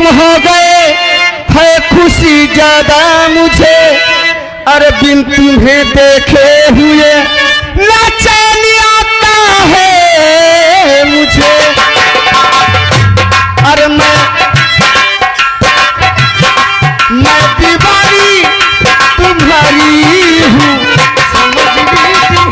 तुम हो गए है खुशी ज्यादा मुझे, अरे बिन तुम्हें देखे हुए ना चैन आता है मुझे। अरे मैं दीवानी तुम्हारी हूँ, समझ लीजिए।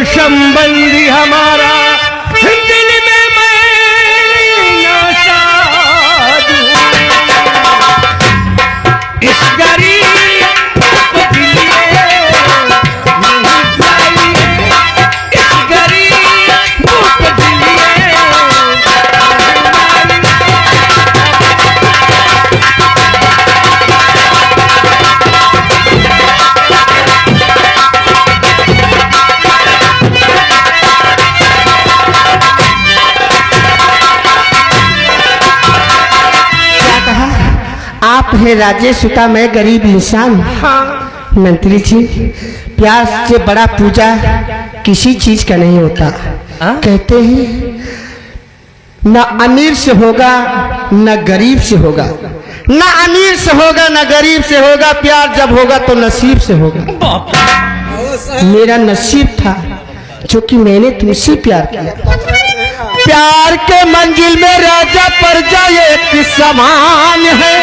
संबंधी हमारा दिल में मैं नाशाद हूं, इस गरीब को दिलिए नहीं चाहिए, इस गरीब को दिलिए। आप है राजेश सुता, मैं गरीब इंसान। हाँ। मंत्री जी, प्यार से बड़ा पूजा किसी चीज का नहीं होता। कहते हैं न अमीर से होगा न गरीब से होगा, न अमीर से होगा न गरीब से होगा, प्यार जब होगा तो नसीब से होगा। मेरा नसीब था जो कि मैंने तुमसे प्यार किया। प्यार के मंजिल में राजा प्रजा एक समान है,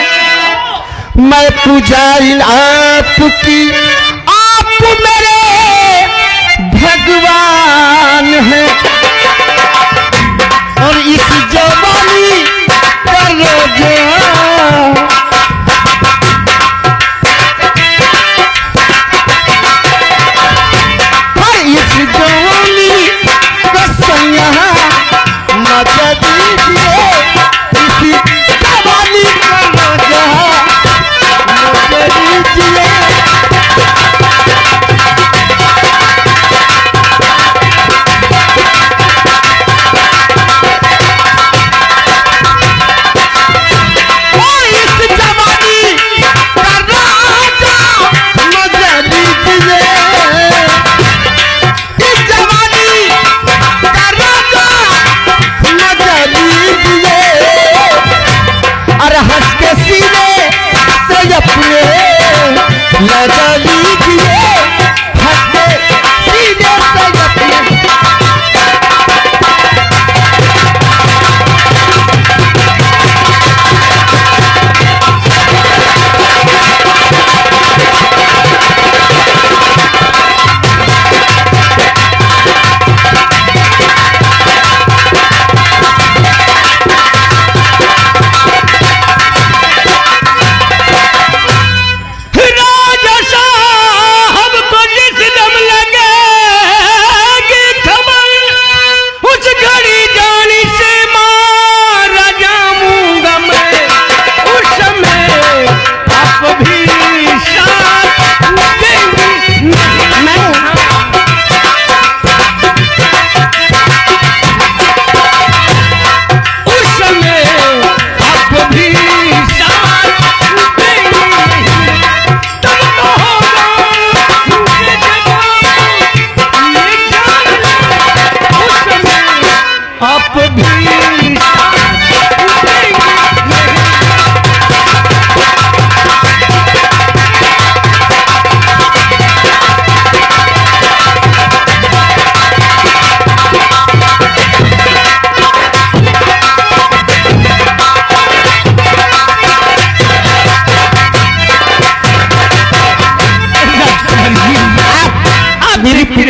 मैं पुजारी आपकी, आप मेरे भगवान हैं। और इस जवानी का रोजा इस जवानी का सैया मजा दीजिए, इसी जवानी का रोजा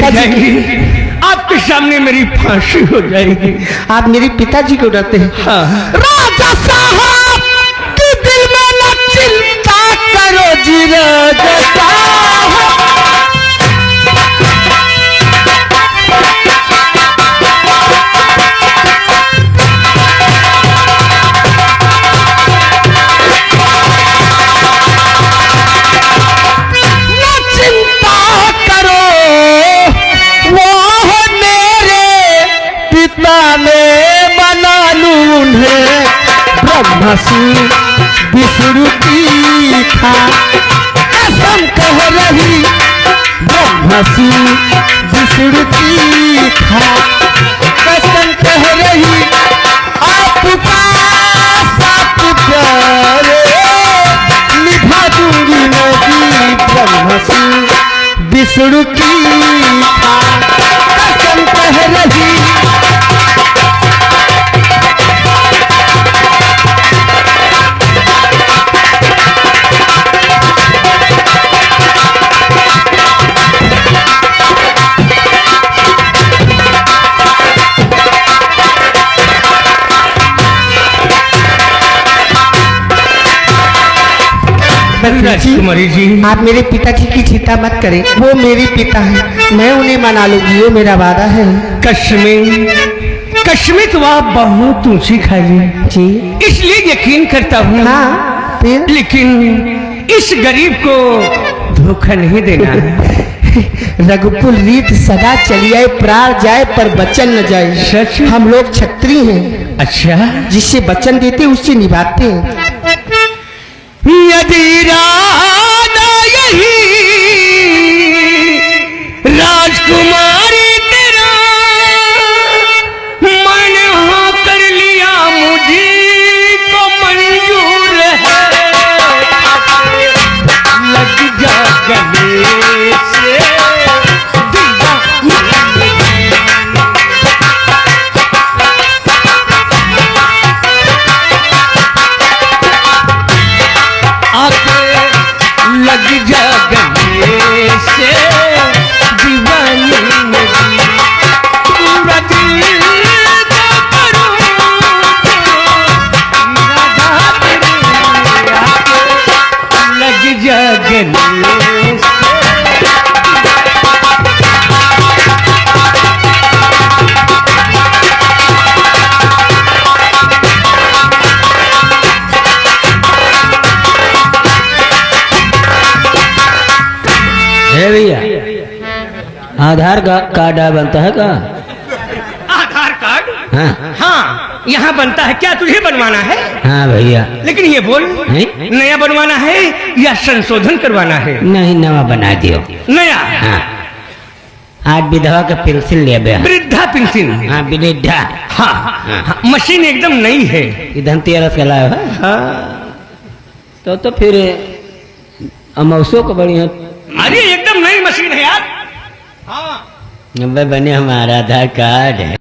पिताजी, आपके सामने मेरी फांसी हो जाएगी। आप मेरे पिताजी को डरते हैं? हाँ। राजा साहब के दिल में न चिंता करो जी, राजा साहब। ब्रह्मसी विष्णु की था कसम कह रही, ब्रह्मसी विष्णु की था कसम कह रही, आपका साथ प्यारे निभा दूंगी मैं जी, ब्रह्मसी विष्णु की था कसम कह रही। राजकुमारी जी, आप मेरे पिताजी की चिंता मत करें, वो मेरे पिता हैं, मैं उन्हें मना लूंगी, वो मेरा वादा है। कश्मीर तो आप बहुत ऊंची खाई जी, इसलिए यकीन करता हूँ। हाँ, फिर? लेकिन इस गरीब को धोखा नहीं देना। रघुकुल रीत सदा चली आए, प्राण जाए पर वचन न जाए। सच? हम लोग क्षत्रिय हैं। अच्छा, जिससे वचन देते उससे निभाते हैं। यदि राधा यही राजकुमारी तेरा मन हाँ कर लिया, मुझे को मंजूर है, लग जा गले से लग जा गले से दीवानी नदी, पूरा दिल का करूं राधा तेरे आके, लग जा गले से। भैया आधार कार्ड बनता है का? आधार कार्ड? हाँ हाँ, यहाँ बनता है। क्या तुझे बनवाना है? हाँ भैया। लेकिन ये बोल, नया बनवाना है या संशोधन करवाना है? नहीं, नवा बना दियो। नया? हाँ। आज विधवा का पेंसिल ले बे। वृद्धा पेंसिल? हाँ, वृद्धा। हाँ, हाँ। मशीन एकदम नई है। इधर 13 का लाया है। हाँ। तो फिर अमौसों को बढ़िया। अरे एकदम नई मशीन है यार। हाँ, बने हमारा आधार कार्ड है।